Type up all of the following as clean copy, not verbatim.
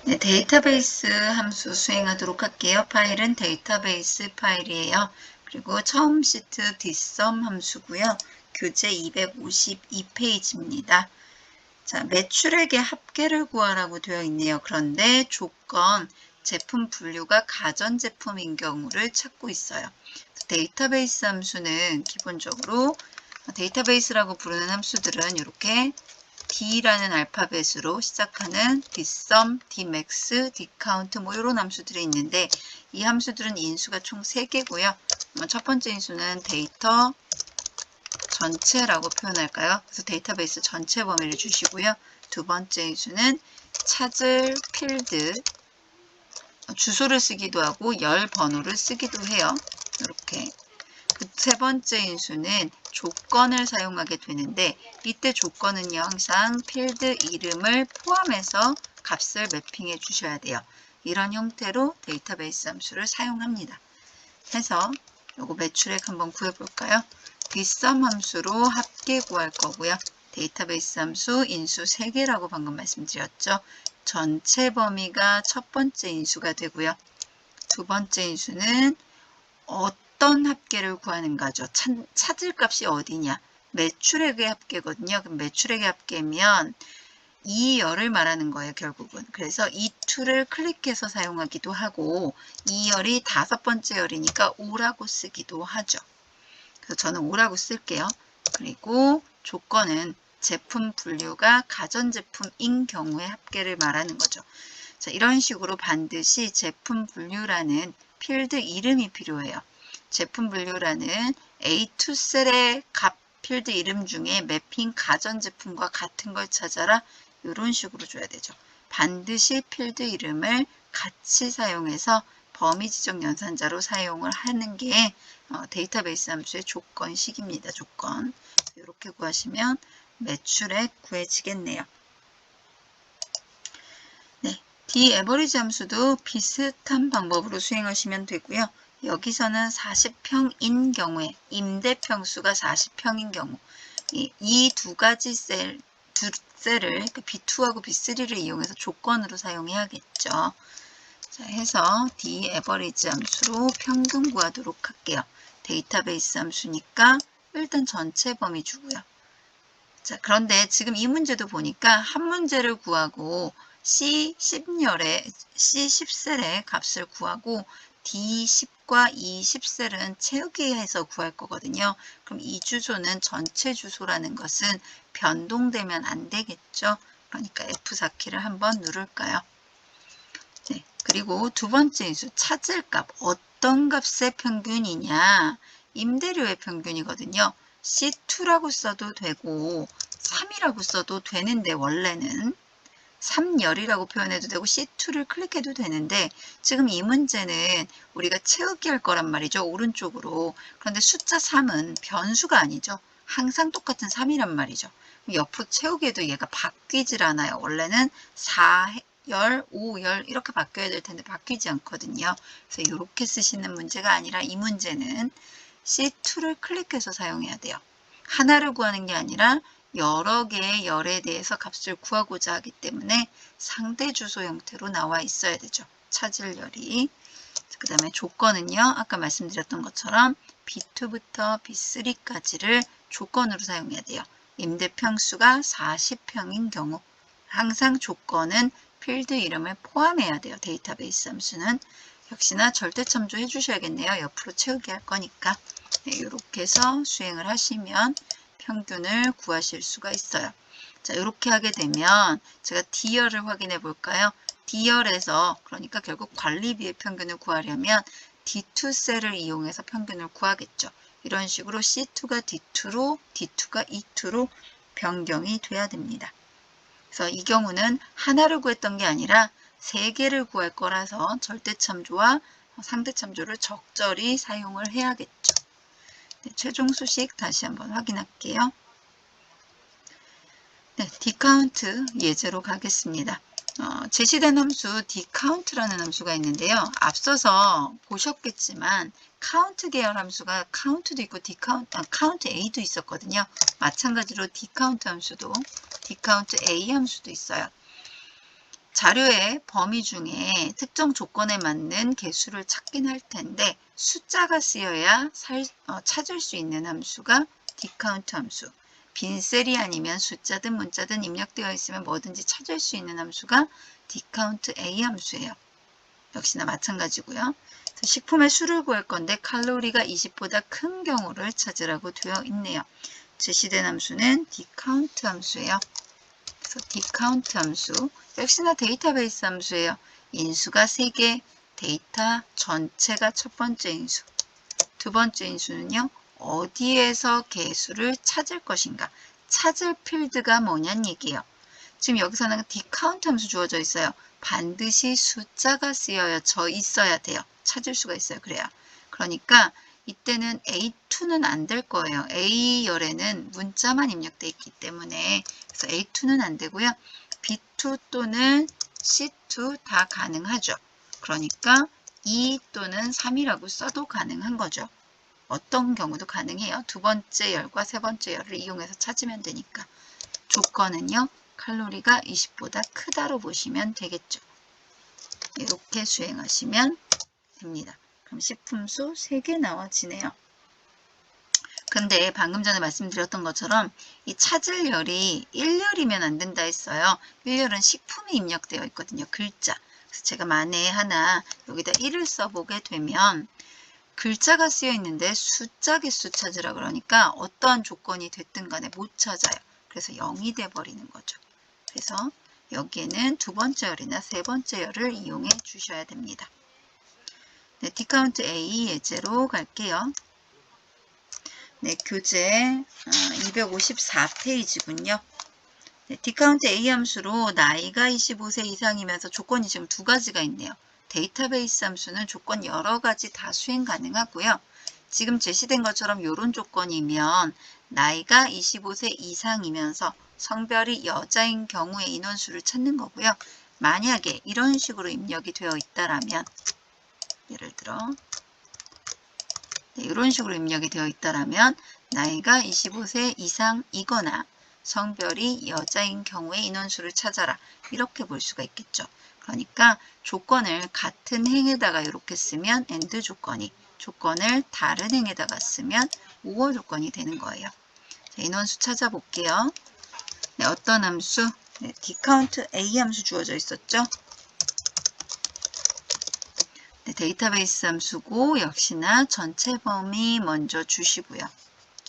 네, 데이터베이스 함수 수행하도록 할게요. 파일은 데이터베이스 파일이에요. 그리고 처음 시트 뒷섬 함수고요. 교재 252페이지입니다. 자, 매출액의 합계를 구하라고 되어 있네요. 그런데 조건, 제품 분류가 가전제품인 경우를 찾고 있어요. 데이터베이스 함수는 기본적으로 데이터베이스라고 부르는 함수들은 이렇게 D라는 알파벳으로 시작하는 dsum, dmax, dcount 뭐 이런 함수들이 있는데 이 함수들은 인수가 총 3개고요. 첫 번째 인수는 데이터 전체라고 표현할까요? 그래서 데이터베이스 전체 범위를 주시고요. 두 번째 인수는 찾을 필드, 주소를 쓰기도 하고 열 번호를 쓰기도 해요. 이렇게. 세 번째 인수는 조건을 사용하게 되는데 이때 조건은요 항상 필드 이름을 포함해서 값을 매핑해 주셔야 돼요. 이런 형태로 데이터베이스 함수를 사용합니다. 해서 요거 매출액 한번 구해볼까요? 뒷섬 함수로 합계 구할 거고요. 데이터베이스 함수 인수 3개라고 방금 말씀드렸죠. 전체 범위가 첫 번째 인수가 되고요. 두 번째 인수는 어떤 합계를 구하는 거죠? 찾을 값이 어디냐? 매출액의 합계거든요. 그럼 매출액의 합계면 이 열을 말하는 거예요, 결국은. 그래서 이 툴을 클릭해서 사용하기도 하고 이 열이 5번째 열이니까 5라고 쓰기도 하죠. 그래서 저는 5라고 쓸게요. 그리고 조건은 제품 분류가 가전제품인 경우의 합계를 말하는 거죠. 자, 이런 식으로 반드시 제품 분류라는 필드 이름이 필요해요. 제품 분류라는 A2 셀의 값 필드 이름 중에 매핑 가전제품과 같은 걸 찾아라. 이런 식으로 줘야 되죠. 반드시 필드 이름을 같이 사용해서 범위 지정 연산자로 사용을 하는 게 데이터베이스 함수의 조건식입니다. 조건. 이렇게 구하시면 매출액 구해지겠네요. 네, D-average 함수도 비슷한 방법으로 수행하시면 되고요. 여기서는 40평인 경우에 임대평수가 40평인 경우 이 두 가지 두 셀을 B2하고 B3를 이용해서 조건으로 사용해야겠죠. 자, 해서 D-average 함수로 평균 구하도록 할게요. 데이터베이스 함수니까 일단 전체 범위 주고요. 자, 그런데 지금 이 문제도 보니까 한 문제를 구하고 C10셀의 값을 구하고 D10과 E10셀은 채우기 해서 구할 거거든요. 그럼 이 주소는 전체 주소라는 것은 변동되면 안 되겠죠. 그러니까 F4키를 한번 누를까요? 네, 그리고 두 번째 인수 찾을 값 어떤 값의 평균이냐? 임대료의 평균이거든요. C2라고 써도 되고 3이라고 써도 되는데 원래는 3열이라고 표현해도 되고 C2를 클릭해도 되는데 지금 이 문제는 우리가 채우기 할 거란 말이죠. 오른쪽으로. 그런데 숫자 3은 변수가 아니죠. 항상 똑같은 3이란 말이죠. 옆으로 채우기에도 얘가 바뀌질 않아요. 원래는 4열, 5열 이렇게 바뀌어야 될 텐데 바뀌지 않거든요. 그래서 이렇게 쓰시는 문제가 아니라 이 문제는 C2를 클릭해서 사용해야 돼요. 하나를 구하는 게 아니라 여러 개의 열에 대해서 값을 구하고자 하기 때문에 상대 주소 형태로 나와 있어야 되죠. 찾을 열이. 그 다음에 조건은요. 아까 말씀드렸던 것처럼 B2부터 B3까지를 조건으로 사용해야 돼요. 임대평수가 40평인 경우 항상 조건은 필드 이름을 포함해야 돼요. 데이터베이스 함수는. 역시나 절대 참조해 주셔야겠네요. 옆으로 채우기 할 거니까. 네, 이렇게 해서 수행을 하시면 평균을 구하실 수가 있어요. 자, 이렇게 하게 되면 제가 D열을 확인해 볼까요? D열에서 그러니까 결국 관리비의 평균을 구하려면 D2 셀을 이용해서 평균을 구하겠죠. 이런 식으로 C2가 D2로 D2가 E2로 변경이 돼야 됩니다. 그래서 이 경우는 하나를 구했던 게 아니라 3개를 구할 거라서 절대참조와 상대참조를 적절히 사용을 해야겠죠. 네, 최종 수식 다시 한번 확인할게요. 네, dcount 예제로 가겠습니다. 제시된 함수 dcount라는 함수가 있는데요. 앞서서 보셨겠지만 count 계열 함수가 count도 있고 count a도 있었거든요. 마찬가지로 dcount 함수도 dcount a 함수도 있어요. 자료의 범위 중에 특정 조건에 맞는 개수를 찾긴 할 텐데 숫자가 쓰여야 찾을 수 있는 함수가 dcount 함수. 빈 셀이 아니면 숫자든 문자든 입력되어 있으면 뭐든지 찾을 수 있는 함수가 dcount A 함수예요. 역시나 마찬가지고요. 식품의 수를 구할 건데 칼로리가 20보다 큰 경우를 찾으라고 되어 있네요. 제시된 함수는 dcount 함수예요. 그래서 dcount 함수, 역시나 데이터베이스 함수예요. 인수가 3개, 데이터 전체가 첫 번째 인수. 두 번째 인수는요. 어디에서 개수를 찾을 것인가. 찾을 필드가 뭐냐는 얘기예요. 지금 여기서는 dcount 함수 주어져 있어요. 반드시 숫자가 쓰여져 있어야 돼요. 찾을 수가 있어요. 그래야. 그러니까 이때는 A2는 안 될 거예요. A열에는 문자만 입력되어 있기 때문에 그래서 A2는 안 되고요. B2 또는 C2 다 가능하죠. 그러니까 2 또는 3이라고 써도 가능한 거죠. 어떤 경우도 가능해요. 두 번째 열과 세 번째 열을 이용해서 찾으면 되니까. 조건은요. 칼로리가 20보다 크다로 보시면 되겠죠. 이렇게 수행하시면 됩니다. 그럼 식품수 3개 나와지네요. 근데 방금 전에 말씀드렸던 것처럼 이 찾을 열이 1열이면 안 된다 했어요. 1열은 식품이 입력되어 있거든요. 글자. 그래서 제가 만에 하나 여기다 1을 써보게 되면 글자가 쓰여 있는데 숫자 개수 찾으라 그러니까 어떠한 조건이 됐든 간에 못 찾아요. 그래서 0이 돼 버리는 거죠. 그래서 여기에는 두 번째 열이나 세 번째 열을 이용해 주셔야 됩니다. 네, dcount A 예제로 갈게요. 네, 교재 254페이지군요. 네, dcount A 함수로 나이가 25세 이상이면서 조건이 지금 두 가지가 있네요. 데이터베이스 함수는 조건 여러 가지 다 수행 가능하고요. 지금 제시된 것처럼 이런 조건이면 나이가 25세 이상이면서 성별이 여자인 경우의 인원수를 찾는 거고요. 만약에 이런 식으로 입력이 되어 있다라면 예를 들어 네, 이런 식으로 입력이 되어 있다라면 나이가 25세 이상이거나 성별이 여자인 경우의 인원수를 찾아라. 이렇게 볼 수가 있겠죠. 그러니까 조건을 같은 행에다가 이렇게 쓰면 AND 조건이, 조건을 다른 행에다가 쓰면 OR 조건이 되는 거예요. 자, 인원수 찾아볼게요. 네, 어떤 함수? 네, dcount A 함수 주어져 있었죠. 네, 데이터베이스 함수고 역시나 전체 범위 먼저 주시고요.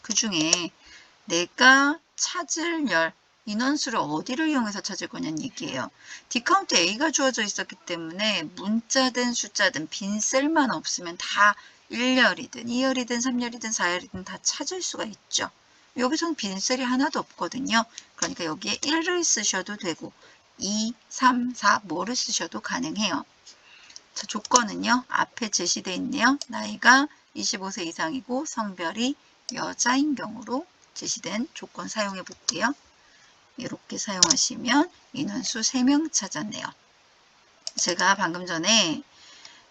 그 중에 내가 찾을 열, 인원수를 어디를 이용해서 찾을 거냐는 얘기예요. dcount A가 주어져 있었기 때문에 문자든 숫자든 빈 셀만 없으면 다 1열이든 2열이든 3열이든 4열이든 다 찾을 수가 있죠. 여기서는 빈 셀이 하나도 없거든요. 그러니까 여기에 1을 쓰셔도 되고 2, 3, 4 뭐를 쓰셔도 가능해요. 자, 조건은요. 앞에 제시되어 있네요. 나이가 25세 이상이고 성별이 여자인 경우로 제시된 조건 사용해 볼게요. 이렇게 사용하시면 인원수 3명 찾았네요. 제가 방금 전에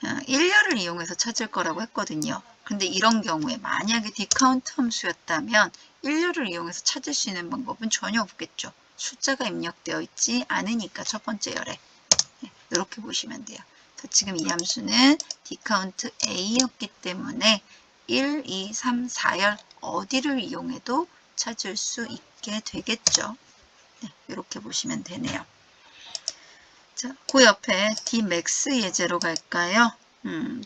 1열을 이용해서 찾을 거라고 했거든요. 근데 이런 경우에 만약에 dcount 함수였다면 1열을 이용해서 찾을 수 있는 방법은 전혀 없겠죠. 숫자가 입력되어 있지 않으니까 첫 번째 열에. 이렇게 보시면 돼요. 지금 이 함수는 dcount A였기 때문에 1, 2, 3, 4열 어디를 이용해도 찾을 수 있게 되겠죠. 네, 이렇게 보시면 되네요. 자, 그 옆에 dmax 예제로 갈까요?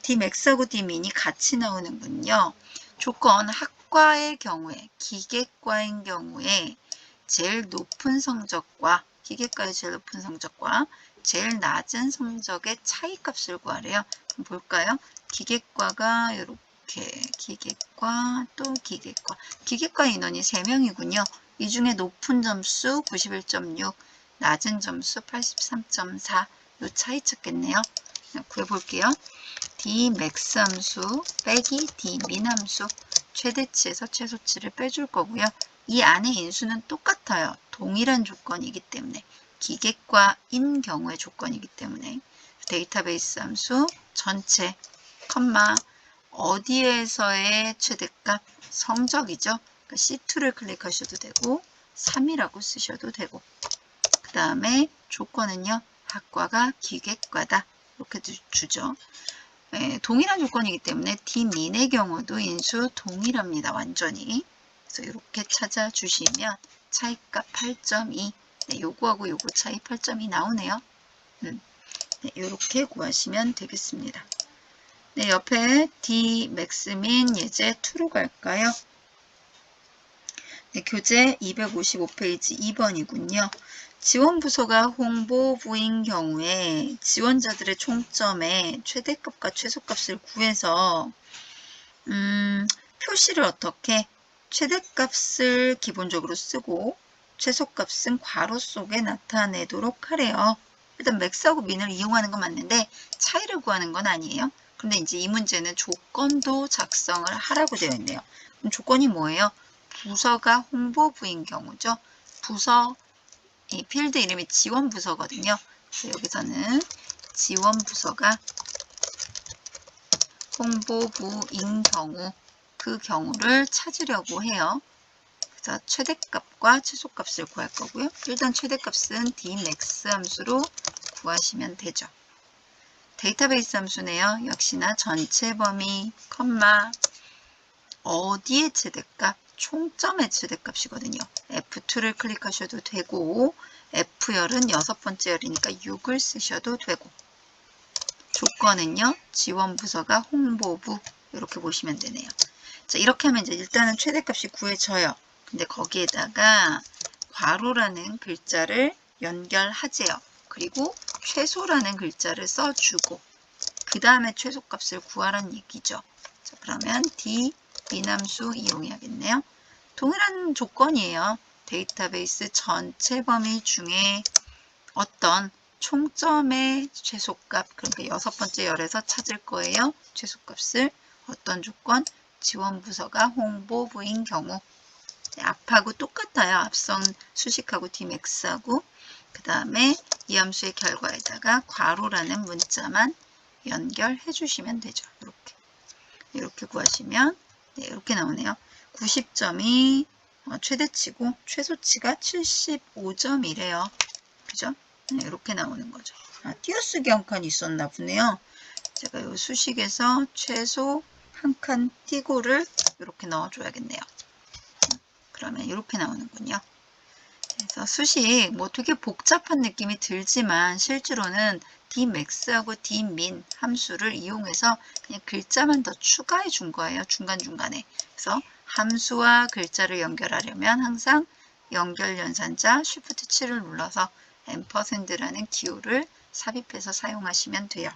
dmax하고 dmin이 같이 나오는군요. 조건 학과의 경우에, 기계과인 경우에 제일 높은 성적과 기계과의 제일 높은 성적과 제일 낮은 성적의 차이값을 구하래요. 그럼 볼까요? 기계과가 이렇게 기계과 또 기계과. 기계과 인원이 3명이군요. 이 중에 높은 점수 91.6, 낮은 점수 83.4. 이 차이 찾겠네요. 구해볼게요. dmax 함수 빼기 dmin 함수. 최대치에서 최소치를 빼줄 거고요. 이 안에 인수는 똑같아요. 동일한 조건이기 때문에. 기계과인 경우의 조건이기 때문에 데이터베이스 함수 전체 컴마 어디에서의 최대값 성적이죠. 그러니까 C2를 클릭하셔도 되고 3이라고 쓰셔도 되고 그 다음에 조건은요. 학과가 기계과다. 이렇게 주죠. 동일한 조건이기 때문에 D민의 경우도 인수 동일합니다. 완전히. 그래서 이렇게 찾아주시면 차이값 8.2. 네, 요거하고 요거 차이 8.2 나오네요. 네, 이렇게 구하시면 되겠습니다. 네, 옆에 D 맥스민 예제 2로 갈까요? 네, 교재 255페이지 2번이군요. 지원부서가 홍보부인 경우에 지원자들의 총점의 최대값과 최소값을 구해서 표시를 어떻게 최대값을 기본적으로 쓰고 최소값은 괄호 속에 나타내도록 하래요. 일단 맥스하고 민을 이용하는 건 맞는데 차이를 구하는 건 아니에요. 근데 이제 이 문제는 조건도 작성을 하라고 되어 있네요. 그럼 조건이 뭐예요? 부서가 홍보부인 경우죠. 부서, 이 필드 이름이 지원부서거든요. 그래서 여기서는 지원부서가 홍보부인 경우, 그 경우를 찾으려고 해요. 그래서 최대값과 최소값을 구할 거고요. 일단 최대값은 dmax 함수로 구하시면 되죠. 데이터베이스 함수네요. 역시나 전체 범위, 컴마, 어디의 최대값? 총점의 최대값이거든요. F2를 클릭하셔도 되고 F열은 6번째 열이니까 6을 쓰셔도 되고 조건은요. 지원부서가 홍보부 이렇게 보시면 되네요. 자, 이렇게 하면 이제 일단은 최대값이 구해져요. 근데 거기에다가 괄호라는 글자를 연결하재요. 그리고 최소라는 글자를 써주고 그 다음에 최소값을 구하라는 얘기죠. 자, 그러면 D 미남수 이용해야겠네요. 동일한 조건이에요. 데이터베이스 전체 범위 중에 어떤 총점의 최소값, 그러니까 6번째 열에서 찾을 거예요. 최소값을 어떤 조건? 지원부서가 홍보부인 경우. 앞하고 똑같아요. 앞선 수식하고 dmax하고 그 다음에 이 함수의 결과에다가 괄호라는 문자만 연결해 주시면 되죠. 이렇게 구하시면 네, 이렇게 나오네요. 90점이 최대치고 최소치가 75점이래요. 그죠? 네, 이렇게 나오는 거죠. 띄어쓰기 한 칸 있었나 보네요. 제가 이 수식에서 최소 한 칸 띄고를 이렇게 넣어줘야겠네요. 그러면 이렇게 나오는군요. 그래서 수식 뭐 되게 복잡한 느낌이 들지만 실제로는 dmax하고 dmin 함수를 이용해서 그냥 글자만 더 추가해 준 거예요. 중간중간에. 그래서 함수와 글자를 연결하려면 항상 연결 연산자 Shift 7을 눌러서 앰퍼샌드라는 기호를 삽입해서 사용하시면 돼요.